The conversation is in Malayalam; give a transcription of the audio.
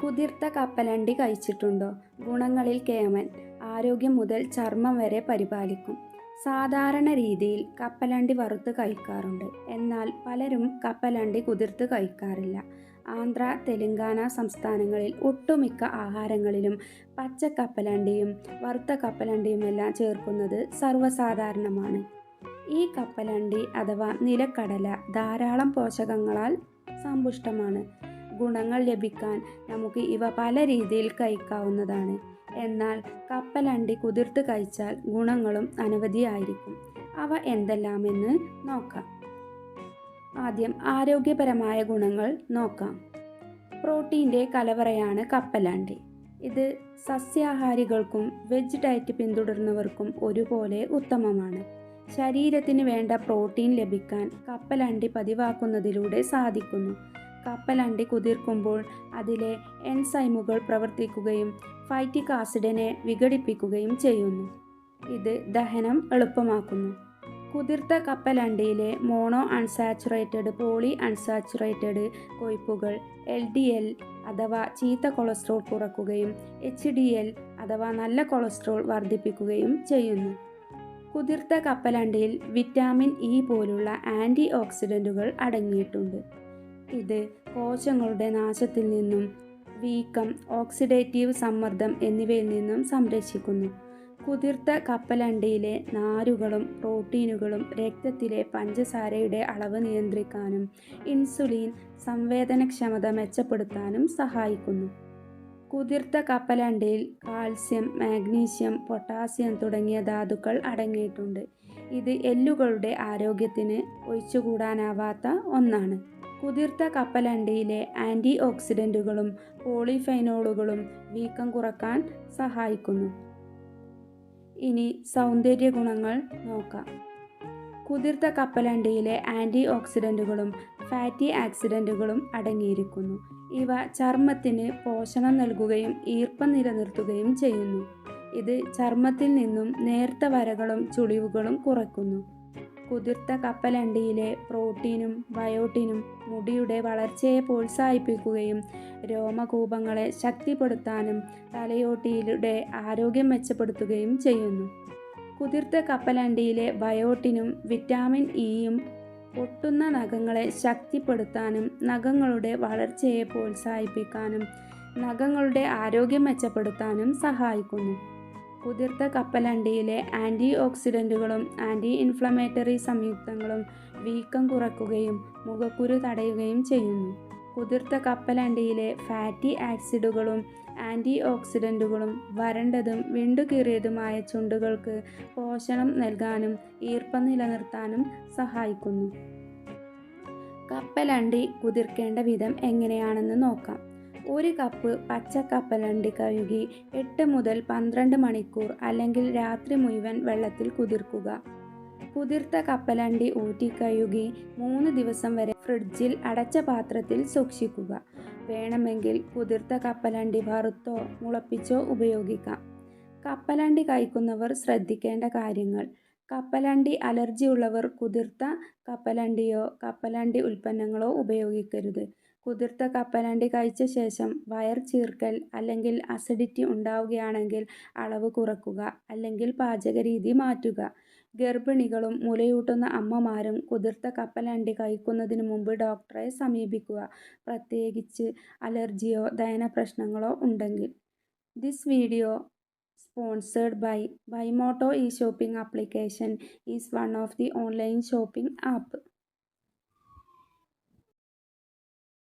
കുതിർത്ത കപ്പലണ്ടി കഴിച്ചിട്ടുണ്ടോ? ഗുണങ്ങളിൽ കേമൻ. ആരോഗ്യം മുതൽ ചർമ്മം വരെ പരിപാലിക്കും. സാധാരണ രീതിയിൽ കപ്പലണ്ടി വറുത്ത് കഴിക്കാറുണ്ട്. എന്നാൽ പലരും കപ്പലണ്ടി കുതിർത്ത് കഴിക്കാറില്ല. ആന്ധ്ര, തെലങ്കാന സംസ്ഥാനങ്ങളിൽ ഒട്ടുമിക്ക ആഹാരങ്ങളിലും പച്ച കപ്പലണ്ടിയും വറുത്ത കപ്പലണ്ടിയുമെല്ലാം ചേർക്കുന്നത് സർവ്വസാധാരണമാണ്. ഈ കപ്പലണ്ടി അഥവാ നിലക്കടല ധാരാളം പോഷകങ്ങളാൽ സമ്പുഷ്ടമാണ്. ഗുണങ്ങൾ ലഭിക്കാൻ നമുക്ക് ഇവ പല രീതിയിൽ കഴിക്കാവുന്നതാണ്. എന്നാൽ കപ്പലണ്ടി കുതിർത്ത് കഴിച്ചാൽ ഗുണങ്ങളും അനവധിയായിരിക്കും. അവ എന്തെല്ലാമെന്ന് നോക്കാം. ആദ്യം ആരോഗ്യപരമായ ഗുണങ്ങൾ നോക്കാം. പ്രോട്ടീൻ്റെ കലവറയാണ് കപ്പലണ്ടി. ഇത് സസ്യാഹാരികൾക്കും വെജ് ഡയറ്റ് പിന്തുടരുന്നവർക്കും ഒരുപോലെ ഉത്തമമാണ്. ശരീരത്തിന് വേണ്ട പ്രോട്ടീൻ ലഭിക്കാൻ കപ്പലണ്ടി പതിവാക്കുന്നതിലൂടെ സാധിക്കുന്നു. കപ്പലണ്ടി കുതിർക്കുമ്പോൾ അതിലെ എൻസൈമുകൾ പ്രവർത്തിക്കുകയും ഫൈറ്റിക് ആസിഡിനെ വിഘടിപ്പിക്കുകയും ചെയ്യുന്നു. ഇത് ദഹനം എളുപ്പമാക്കുന്നു. കുതിർത്ത കപ്പലണ്ടിയിലെ മോണോ അൺസാച്ചുറേറ്റഡ്, പോളി അൺസാച്ചുറേറ്റഡ് കൊഴുപ്പുകൾ LDL അഥവാ ചീത്ത കൊളസ്ട്രോൾ കുറയ്ക്കുകയും HDL അഥവാ നല്ല കൊളസ്ട്രോൾ വർദ്ധിപ്പിക്കുകയും ചെയ്യുന്നു. കുതിർത്ത കപ്പലണ്ടിയിൽ വിറ്റാമിൻ E പോലുള്ള ആൻറ്റി ഓക്സിഡൻറ്റുകൾ അടങ്ങിയിട്ടുണ്ട്. ഇത് കോശങ്ങളുടെ നാശത്തിൽ നിന്നും വീക്കം, ഓക്സിഡേറ്റീവ് സമ്മർദ്ദം എന്നിവയിൽ നിന്നും സംരക്ഷിക്കുന്നു. കുതിർത്ത കപ്പലണ്ടിയിലെ നാരുകളും പ്രോട്ടീനുകളും രക്തത്തിലെ പഞ്ചസാരയുടെ അളവ് നിയന്ത്രിക്കാനും ഇൻസുലിൻ സംവേദനക്ഷമത മെച്ചപ്പെടുത്താനും സഹായിക്കുന്നു. കുതിർത്ത കപ്പലണ്ടിയിൽ കാൽസ്യം, മാഗ്നീഷ്യം, പൊട്ടാസ്യം തുടങ്ങിയ ധാതുക്കൾ അടങ്ങിയിട്ടുണ്ട്. ഇത് എല്ലുകളുടെ ആരോഗ്യത്തിന് ഒഴിച്ചുകൂടാനാവാത്ത ഒന്നാണ്. കുതിർത്ത കപ്പലണ്ടിയിലെ ആൻറ്റി ഓക്സിഡൻറ്റുകളും പോളിഫെനോളുകളും വീക്കം കുറയ്ക്കാൻ സഹായിക്കുന്നു. ഇനി സൗന്ദര്യ ഗുണങ്ങൾ നോക്കാം. കുതിർത്ത കപ്പലണ്ടിയിലെ ആൻറ്റി ഓക്സിഡൻറ്റുകളും ഫാറ്റി ആക്സിഡൻറ്റുകളും അടങ്ങിയിരിക്കുന്നു. ഇവ ചർമ്മത്തിന് പോഷണം നൽകുകയും ഈർപ്പം നിലനിർത്തുകയും ചെയ്യുന്നു. ഇത് ചർമ്മത്തിൽ നിന്നും നേർത്ത വരകളും ചുളിവുകളും കുറയ്ക്കുന്നു. കുതിർത്ത കപ്പലണ്ടിയിലെ പ്രോട്ടീനും ബയോട്ടിനും മുടിയുടെ വളർച്ചയെ പ്രോത്സാഹിപ്പിക്കുകയും രോമകൂപങ്ങളെ ശക്തിപ്പെടുത്താനും തലയോട്ടിയുടെ ആരോഗ്യം മെച്ചപ്പെടുത്തുകയും ചെയ്യുന്നു. കുതിർത്ത കപ്പലണ്ടിയിലെ ബയോട്ടിനും വിറ്റാമിൻ Eയും പൊട്ടുന്ന നഖങ്ങളെ ശക്തിപ്പെടുത്താനും നഖങ്ങളുടെ വളർച്ചയെ പ്രോത്സാഹിപ്പിക്കാനും നഖങ്ങളുടെ ആരോഗ്യം മെച്ചപ്പെടുത്താനും സഹായിക്കുന്നു. കുതിർത്ത കപ്പലണ്ടിയിലെ ആൻറ്റി ഓക്സിഡൻറ്റുകളും ആൻറ്റി ഇൻഫ്ലമേറ്ററി സംയുക്തങ്ങളും വീക്കം കുറയ്ക്കുകയും മുഖക്കുരു തടയുകയും ചെയ്യുന്നു. കുതിർത്ത കപ്പലണ്ടിയിലെ ഫാറ്റി ആസിഡുകളും ആൻറ്റി ഓക്സിഡൻറ്റുകളും വരണ്ടതും വിണ്ടുകീറിയതുമായ ചുണ്ടുകൾക്ക് പോഷണം നൽകാനും ഈർപ്പം നിലനിർത്താനും സഹായിക്കുന്നു. കപ്പലണ്ടി കുതിർക്കേണ്ട വിധം എങ്ങനെയാണെന്ന് നോക്കാം. ഒരു കപ്പ് പച്ച കപ്പലണ്ടി കഴുകി 8 മുതൽ 12 മണിക്കൂർ അല്ലെങ്കിൽ രാത്രി മുഴുവൻ വെള്ളത്തിൽ കുതിർക്കുക. കുതിർത്ത കപ്പലണ്ടി ഊറ്റി കഴുകി 3 ദിവസം വരെ ഫ്രിഡ്ജിൽ അടച്ച പാത്രത്തിൽ സൂക്ഷിക്കുക. വേണമെങ്കിൽ കുതിർത്ത കപ്പലണ്ടി വറുത്തോ മുളപ്പിച്ചോ ഉപയോഗിക്കാം. കപ്പലണ്ടി കഴിക്കുന്നവർ ശ്രദ്ധിക്കേണ്ട കാര്യങ്ങൾ. കപ്പലണ്ടി അലർജി ഉള്ളവർ കുതിർത്ത കപ്പലണ്ടിയോ കപ്പലണ്ടി ഉൽപ്പന്നങ്ങളോ ഉപയോഗിക്കരുത്. കുതിർത്ത കപ്പലണ്ടി കഴിച്ച ശേഷം വയർ ചീർക്കൽ അല്ലെങ്കിൽ അസിഡിറ്റി ഉണ്ടാവുകയാണെങ്കിൽ അളവ് കുറയ്ക്കുക അല്ലെങ്കിൽ പാചകരീതി മാറ്റുക. ഗർഭിണികളും മുലയൂട്ടുന്ന അമ്മമാരും കുതിർത്ത കപ്പലണ്ടി കഴിക്കുന്നതിന് മുമ്പ് ഡോക്ടറെ സമീപിക്കുക, പ്രത്യേകിച്ച് അലർജിയോ ദഹന പ്രശ്നങ്ങളോ ഉണ്ടെങ്കിൽ. This video sponsored by Buymoto e-shopping application is one of the online shopping app.